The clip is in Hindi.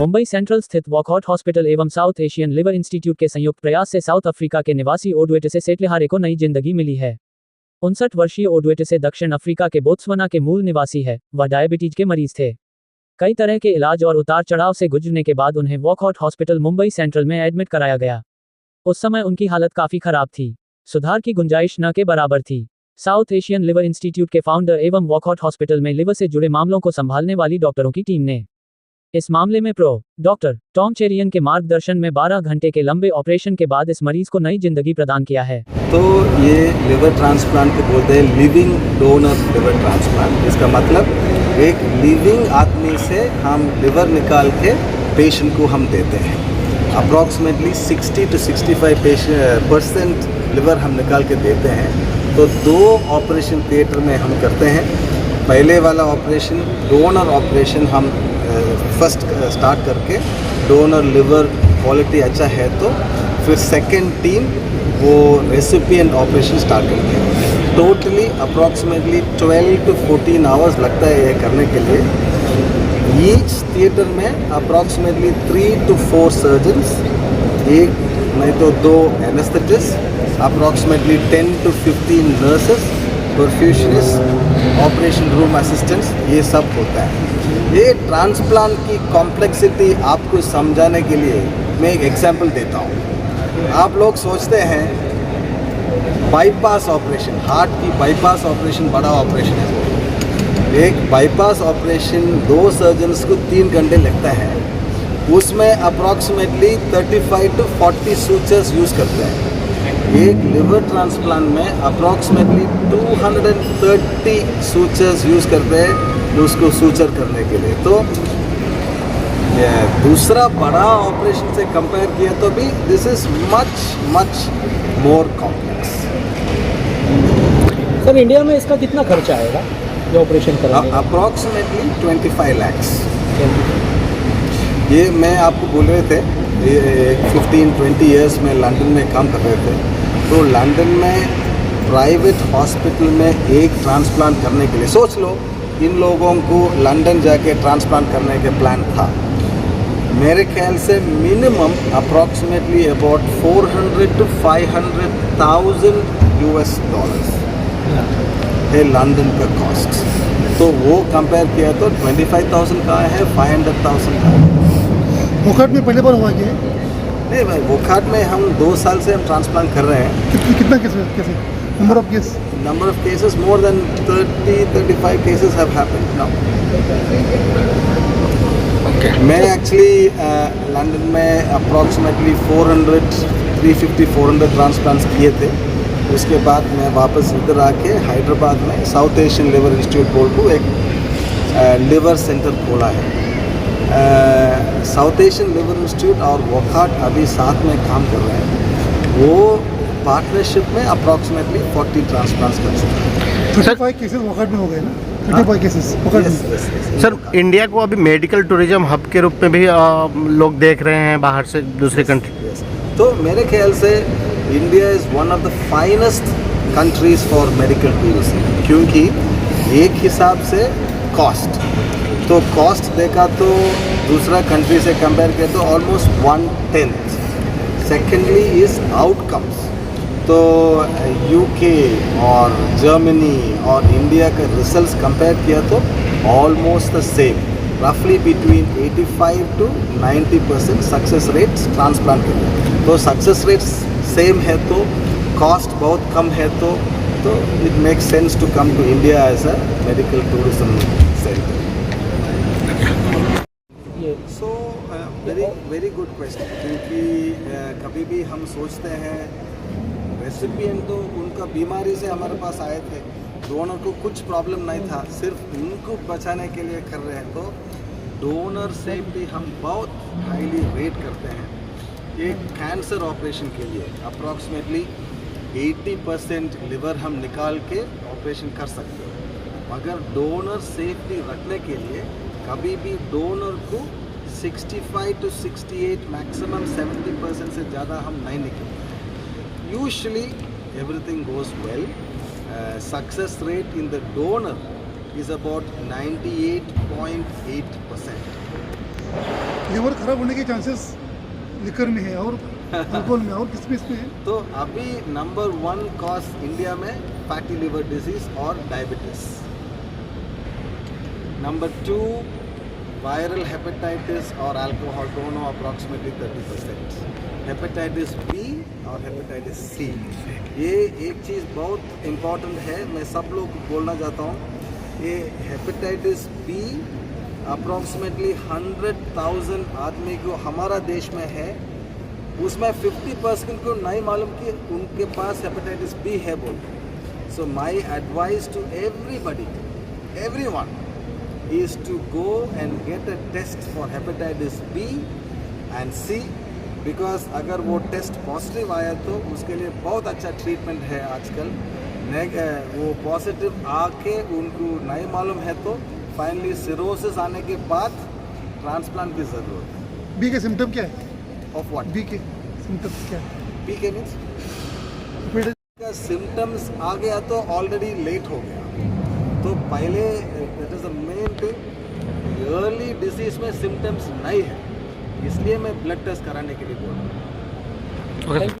मुंबई सेंट्रल स्थित वॉकहार्ट हॉस्पिटल एवं साउथ एशियन लिवर इंस्टीट्यूट के संयुक्त प्रयास से साउथ अफ्रीका के निवासी ओडुएटिसे सेटलिहारे को नई जिंदगी मिली है। 59 वर्षीय ओडुएटिसे दक्षिण अफ्रीका के बोत्सवाना के मूल निवासी है। वह डायबिटीज के मरीज थे। कई तरह के इलाज और उतार चढ़ाव से गुजरने के बाद उन्हें वॉकहार्ट हॉस्पिटल मुंबई सेंट्रल में एडमिट कराया गया। उस समय उनकी हालत काफी खराब थी। सुधार की गुंजाइश न के बराबर थी। साउथ एशियन लिवर इंस्टीट्यूट के फाउंडर एवं वॉकहार्ट हॉस्पिटल में लिवर से जुड़े मामलों को संभालने वाली डॉक्टरों की टीम ने इस मामले में डॉक्टर टॉम चेरियन के मार्गदर्शन में 12 घंटे के लंबे ऑपरेशन के बाद इस मरीज को नई जिंदगी प्रदान किया है। तो ये लिवर ट्रांसप्लांट को बोलते हैं लिविंग डोनर लिवर ट्रांसप्लांट। इसका मतलब एक लिविंग आदमी से हम लिवर निकाल के पेशेंट को हम देते हैं। अप्रॉक्सीमेटली 60 to 65% लिवर हम निकाल के देते हैं। तो 2 ऑपरेशन थिएटर में हम करते हैं। पहले वाला ऑपरेशन डोनर ऑपरेशन हम फर्स्ट स्टार्ट करके डोनर लिवर क्वालिटी अच्छा है तो फिर सेकेंड टीम वो रेसिपिएंट ऑपरेशन स्टार्ट करते हैं। टोटली अप्रॉक्सीमेटली 12 to 14 आवर्स लगता है ये करने के लिए। ईच थिएटर में अप्रॉक्सीमेटली 3 to 4 सर्जन्स, एक नहीं तो 2 anaesthetist, approximately 10 to 15 nurses, perfusionist, operation room assistants, ये सब होता है। ये ट्रांसप्लांट की कॉम्प्लेक्सिटी आपको समझाने के लिए मैं एक एग्जांपल देता हूँ। आप लोग सोचते हैं बाईपास ऑपरेशन, हार्ट की बाईपास ऑपरेशन बड़ा ऑपरेशन है। एक बाईपास ऑपरेशन 2 सर्जन्स को 3 घंटे लगता है। उसमें अप्रॉक्सीमेटली 35 to 40 सूचर्स यूज़ करते हैं। एक लिवर ट्रांसप्लांट में अप्रॉक्सीमेटली 230 सूचर्स यूज़ करते हैं उसको सूचर करने के लिए। तो दूसरा बड़ा ऑपरेशन से कंपेयर किया तो भी this is much more complex. Sir India में इसका कितना खर्चा आएगा ये ऑपरेशन कराने? Approximately 25 lakhs। ये मैं आपको बोल रहे थे 15-20 ईयर्स में लंदन में काम कर रहे थे। तो लंदन में प्राइवेट हॉस्पिटल में एक ट्रांसप्लांट करने के लिए सोच लो, इन लोगों को लंदन जाके ट्रांसप्लांट करने के प्लान था। मेरे ख्याल से minimum approximately about 400 to 500,000 $US है लंदन का कॉस्ट। तो वो कंपेयर किया तो 25,000 का है, 500,000 का है। वोकार्ट में पहले बार हुआ ये? नहीं भाई, वोकार्ट में हम 2 साल से हम ट्रांसप्लांट कर रहे हैं। कितना कैसे number of case? Number of cases, more than 30-35 cases have happened now. Okay. मैं एक्चुअली लंदन में अप्रॉक्सीमेटली 350-400 ट्रांसप्लांट्स किए थे। उसके बाद मैं वापस इधर आके हैदराबाद में साउथ एशियन लिवर इंस्टीट्यूट बोल को एक लिवर सेंटर खोला है। साउथ एशियन लिवर इंस्टीट्यूट और वोकार्ट अभी साथ में काम कर रहे हैं। वो पार्टनरशिप में अप्रॉक्सीमेटली 40 ट्रांसप्लांट्स कर चुके हैं। 35 केसेस वोकार्ट में हो गए ना? 35 केसेस वोकार्ट में। सर इंडिया को अभी मेडिकल टूरिज्म हब के रूप में भी लोग देख रहे हैं बाहर से दूसरे कंट्री। तो मेरे ख्याल से India is one of the finest countries for medical tourism, क्योंकि एक हिसाब से कॉस्ट, तो कॉस्ट देखा तो दूसरा कंट्री से कंपेयर किया तो ऑलमोस्ट 1/10। Secondly is outcomes. तो यूके और जर्मनी और इंडिया का रिजल्ट्स कंपेयर किया तो ऑलमोस्ट द सेम, रफली between 85 to 90% success rates transplant के लिए। तो सक्सेस रेट्स सेम है तो कॉस्ट बहुत कम है तो it makes sense to come to India as a medical tourism centre. So very good question, क्योंकि कभी भी हम सोचते हैं रेसिपिएंट तो उनका बीमारी से हमारे पास आए थे, डोनर को कुछ प्रॉब्लम नहीं था, सिर्फ उनको बचाने के लिए कर रहे हैं। तो डोनर सेफ्टी हम बहुत हाईली रेट करते हैं। एक कैंसर ऑपरेशन के लिए अप्रॉक्सीमेटली 80% लिवर हम निकाल के ऑपरेशन कर सकते हैं, मगर डोनर सेफ्टी रखने के लिए कभी भी डोनर को 65 to 68 मैक्सिमम 70% से ज़्यादा हम नहीं निकलते। Usually everything goes well. Success rate in the donor is about 98.8%. Liver खराब होने के चांसेस लिकर में है और अल्कोहल में और किस में है? तो अभी नंबर 1 कॉज इंडिया में फैटी लिवर डिजीज और डायबिटीज। नंबर 2 वायरल हेपेटाइटिस और अल्कोहल दोनों अप्रॉक्सीमेटली 30%। हेपेटाइटिस बी और हेपेटाइटिस सी, ये एक चीज़ बहुत इम्पॉर्टेंट है, मैं सब लोग को बोलना चाहता हूँ। ये हेपेटाइटिस बी अप्रॉक्सीमेटली 100,000 आदमी को हमारा देश में है, उसमें 50% को नहीं मालूम कि उनके पास हेपेटाइटिस बी है बोलते। So my advice to everybody, everyone is to go and get a test for hepatitis B and C, because अगर वो टेस्ट पॉजिटिव आया तो उसके लिए बहुत अच्छा ट्रीटमेंट है आजकल। वो पॉजिटिव आके उनको नहीं मालूम है तो फाइनली सिरोसिस आने के बाद ट्रांसप्लांट की ज़रूरत है। बी के सिम्टम क्या है? Of what? बी के सिम्टम्स क्या है? बी के मीन्स का सिम्टम्स आ गया तो ऑलरेडी लेट हो गया। तो पहले that is the main thing, early disease में सिम्टम्स नहीं है, इसलिए मैं ब्लड टेस्ट कराने के लिए बोल रहा हूँ। ओके।